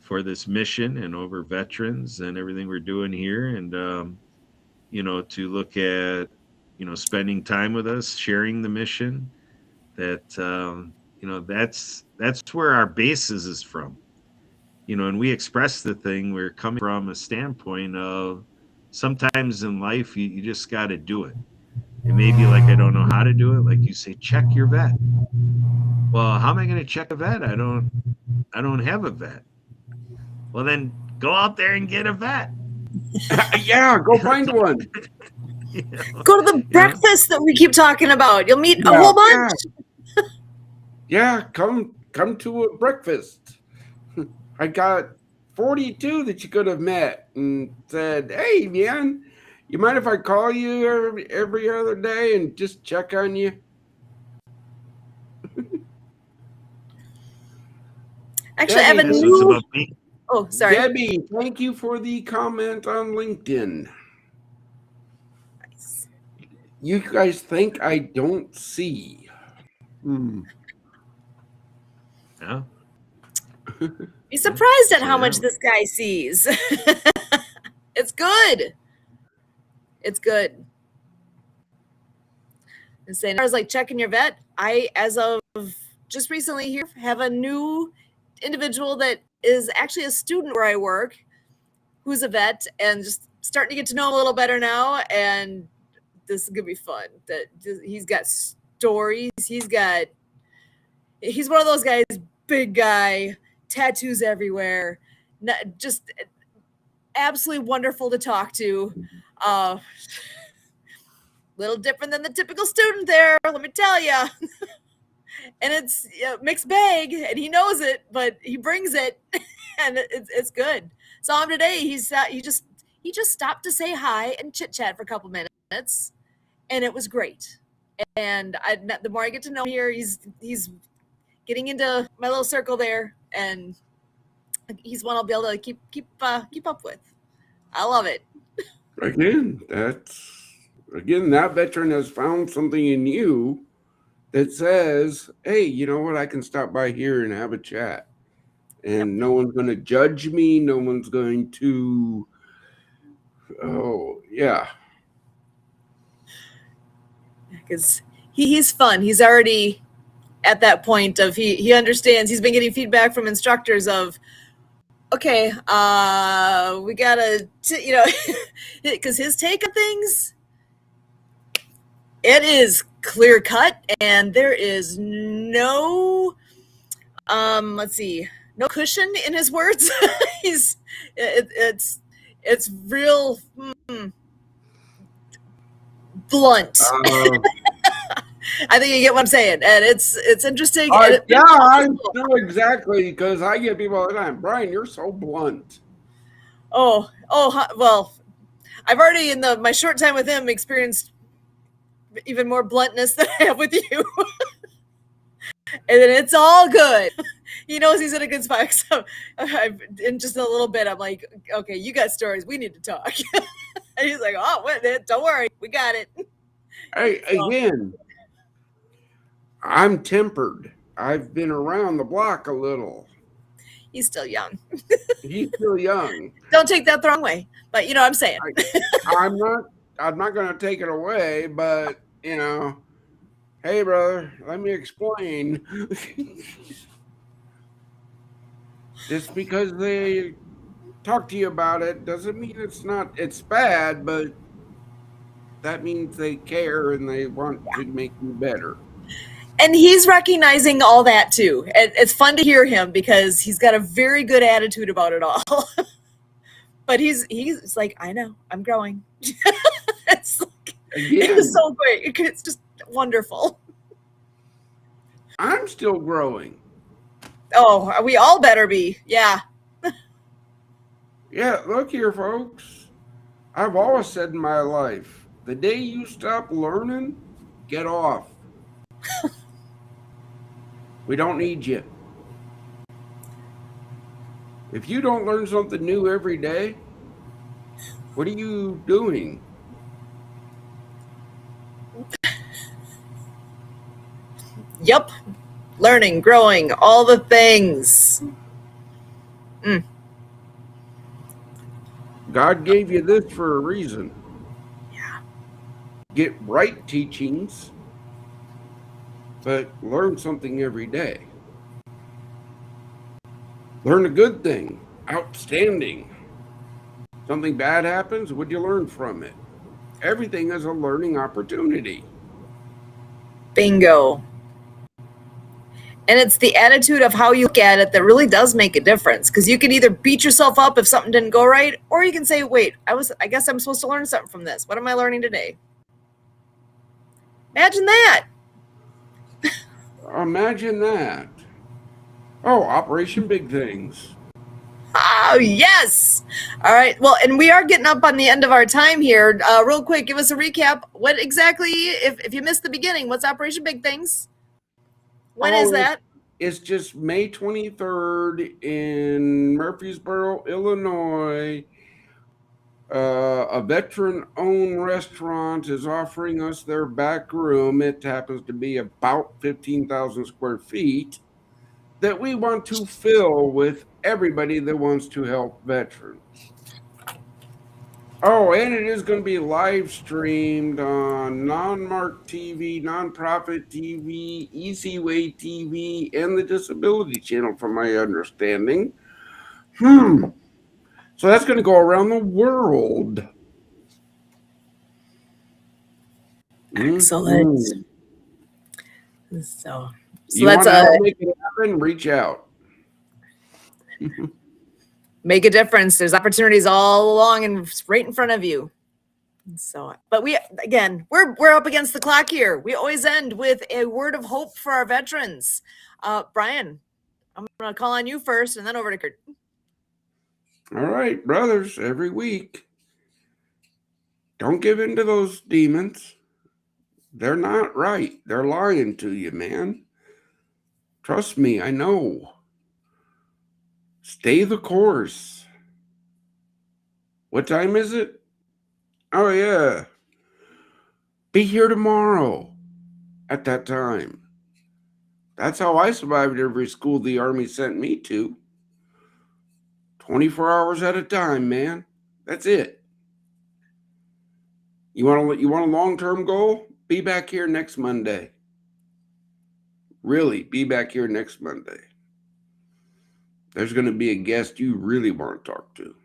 S4: for this mission and over veterans and everything we're doing here, and to look at, spending time with us, sharing the mission. That that's where our basis is from. And we express the thing, we're coming from a standpoint of sometimes in life you just got to do it. It may be like, I don't know how to do it. Like you say, check your vet. Well, how am I going to check a vet? I don't have a vet. Well, then go out there and get a vet.
S2: Yeah, go find one.
S4: you know,
S1: Go to the
S4: you know?
S1: breakfast that we keep talking about. You'll meet a
S2: Yeah,
S1: whole bunch.
S2: yeah. Come to a breakfast. I got 42 that you could have met and said, "Hey, man, you mind if I call you every other day and just check on you?"
S1: Actually, I have a
S2: Debbie,
S4: So it's
S1: new.
S4: about being.
S1: Oh, sorry.
S2: Debbie, thank you for the comment on LinkedIn.
S1: Nice.
S2: You guys think I don't see?
S4: Yeah.
S1: Be surprised at
S4: So
S1: how
S4: yeah.
S1: much this guy sees. It's good. It's good. And saying, I was like checking your vet. I, as of just recently here, have a new individual that is actually a student where I work, who's a vet, and just starting to get to know him a little better now. And this is gonna be fun. That he's got stories. He's one of those guys, big guy, tattoos everywhere, just absolutely wonderful to talk to. Little different than the typical student there, let me tell you. And it's mixed bag, and he knows it, but he brings it, and it's good. Saw him today. He just stopped to say hi and chit chat for a couple minutes, and it was great. And the more I get to know him here, he's getting into my little circle there, and he's one I'll be able to keep up with. I love it.
S2: Again, that veteran has found something in you that says, hey, you know what? I can stop by here and have a chat. And no one's going to judge me. No one's going to, oh, yeah.
S1: Because he's fun. He's already at that point of he understands. He's been getting feedback from instructors of, okay, we gotta, because his take on things, it is clear cut, and there is no, let's see, no cushion in his words. It's real blunt. I think you get what I'm saying, and it's interesting.
S2: Yeah, I know exactly, because I get people all the time. Brian, you're so blunt.
S1: Oh, well, I've already in my short time with him experienced even more bluntness than I have with you, and then it's all good. He knows he's in a good spot. So, in just a little bit, I'm like, okay, you got stories. We need to talk. And he's like, oh, don't worry, we got it.
S2: Hey, again, I'm tempered. I've been around the block a little.
S1: He's still young.
S2: He's still young.
S1: Don't take that the wrong way, but you know what I'm saying.
S2: I'm not going to take it away, but hey, brother, let me explain. Just because they talk to you about it doesn't mean it's bad, but that means they care and they want to make you better.
S1: And he's recognizing all that too. And it's fun to hear him because he's got a very good attitude about it all. But he's like, I know, I'm growing. It's so great. It's just wonderful.
S2: I'm still growing.
S1: Oh, we all better be. Yeah.
S2: Yeah, look here, folks. I've always said in my life, the day you stop learning, get off. We don't need you. If you don't learn something new every day, what are you doing?
S1: Yep. Learning, growing, all the things.
S2: God gave you this for a reason.
S1: Yeah.
S2: Get right teachings, but learn something every day. Learn a good thing. Outstanding. Something bad happens, what'd you learn from it? Everything is a learning opportunity.
S1: Bingo. And it's the attitude of how you look at it that really does make a difference. Because you can either beat yourself up if something didn't go right, or you can say, wait, I guess I'm supposed to learn something from this. What am I learning today? Imagine that.
S2: Imagine that. Oh, Operation Big Things.
S1: Oh, yes. All right. Well, and we are getting up on the end of our time here. Real quick, give us a recap. What exactly, if you missed the beginning, what's Operation Big Things? When is that?
S2: It's just May 23rd in Murfreesboro, Illinois. A veteran-owned restaurant is offering us their back room. It happens to be about 15,000 square feet that we want to fill with everybody that wants to help veterans. Oh, and it is going to be live streamed on Non-Mark TV, Nonprofit TV, Easy Way TV, and the Disability Channel, from my understanding. So that's going to go around the world.
S1: Excellent. So
S2: you
S1: that's
S2: want to make it happen, reach out.
S1: Make a difference. There's opportunities all along and right in front of you. So, but we're up against the clock here. We always end with a word of hope for our veterans. Brian, I'm going to call on you first and then over to Kurt.
S2: All right, brothers, every week, don't give in to those demons. They're not right. They're lying to you, man. Trust me, I know. Stay the course. What time is it? Oh, yeah. Be here tomorrow at that time. That's how I survived every school the Army sent me to. 24 hours at a time, man. That's it. You want a long-term goal? Be back here next Monday. Really, be back here next Monday. There's going to be a guest you really want to talk to.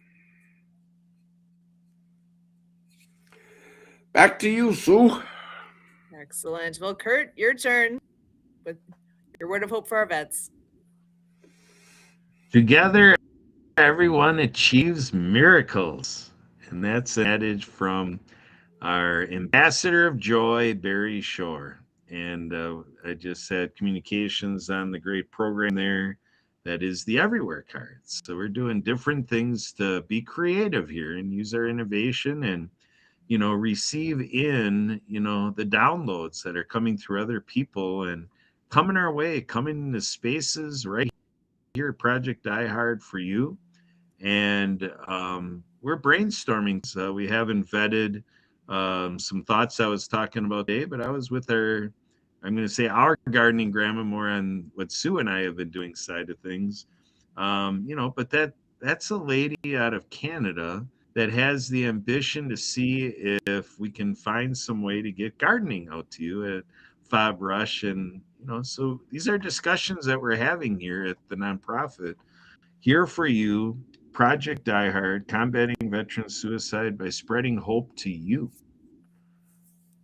S2: Back to you, Sue.
S1: Excellent. Well, Kurt, your turn with your word of hope for our vets.
S4: Together, everyone achieves miracles. And that's an adage from our ambassador of joy, Barry Shore. And I just had communications on the great program there that is the Everywhere card. So we're doing different things to be creative here and use our innovation and receive in the downloads that are coming through other people and coming our way, coming into spaces right here at Project Die Hard for you. And we're brainstorming. So we haven't vetted some thoughts I was talking about today, but I was with I'm going to say our gardening grandma more on what Sue and I have been doing side of things. But that's a lady out of Canada that has the ambition to see if we can find some way to get gardening out to you at Fob Rush. And, so these are discussions that we're having here at the nonprofit. Here for you, Project Die Hard, combating veteran suicide by spreading hope to you.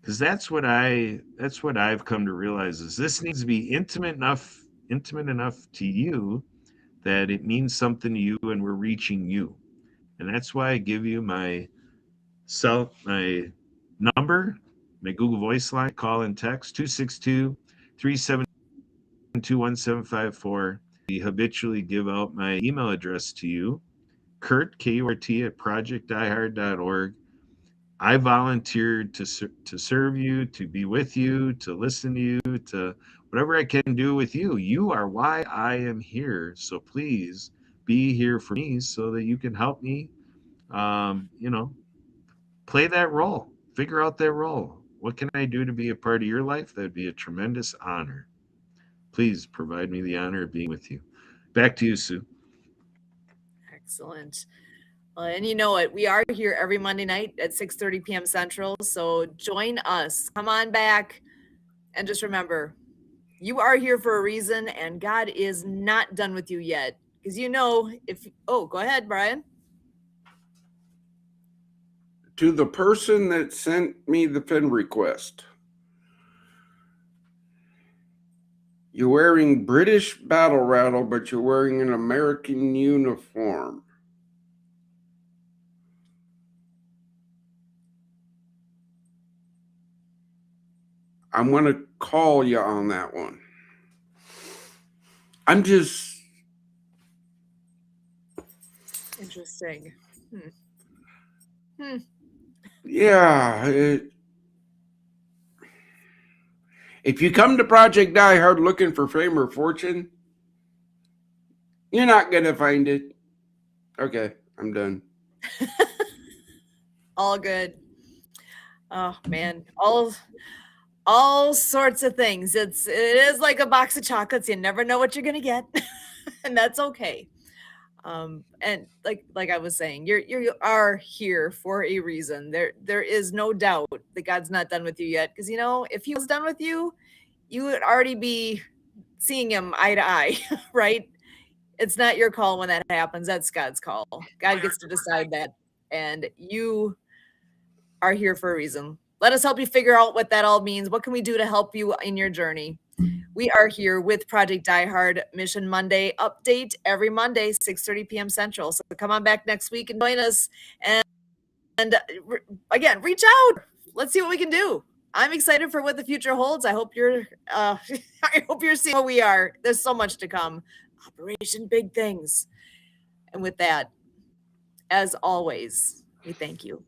S4: Because that's what I've come to realize is this needs to be intimate enough to you that it means something to you and we're reaching you. And that's why I give you my number, my Google Voice line, call and text 262-372-1754. We habitually give out my email address to you, Kurt, K-U-R-T, at projectdiehard.org. I volunteered to serve you, to be with you, to listen to you, to whatever I can do with you. You are why I am here. So please be here for me so that you can help me, play that role, figure out that role. What can I do to be a part of your life? That'd be a tremendous honor. Please provide me the honor of being with you. Back to you, Sue.
S1: Excellent. And you know it, we are here every Monday night at 6:30 p.m. Central. So join us. Come on back. And just remember, you are here for a reason, and God is not done with you yet. Because go ahead, Brian.
S2: To the person that sent me the friend request, you're wearing British battle rattle, but you're wearing an American uniform. I'm going to call you on that one. I'm just...
S1: Interesting.
S2: Yeah. If you come to Project Die Hard looking for fame or fortune, you're not going to find it. Okay, I'm done.
S1: All good. Oh man, all sorts of things. It is like a box of chocolates. You never know what you're gonna get, and that's okay. And like I was saying, you are here for a reason. There is no doubt that God's not done with you yet. Because if He was done with you, you would already be seeing Him eye to eye, right? It's not your call when that happens. That's God's call. God gets to decide that, and you are here for a reason. Let us help you figure out what that all means. What can we do to help you in your journey? We are here with Project Die Hard Mission Monday update every Monday, 6:30 p.m. Central. So come on back next week and join us. And again, reach out. Let's see what we can do. I'm excited for what the future holds. I hope you're I hope you're seeing what we are. There's so much to come. Operation Big Things. And with that, as always, we thank you.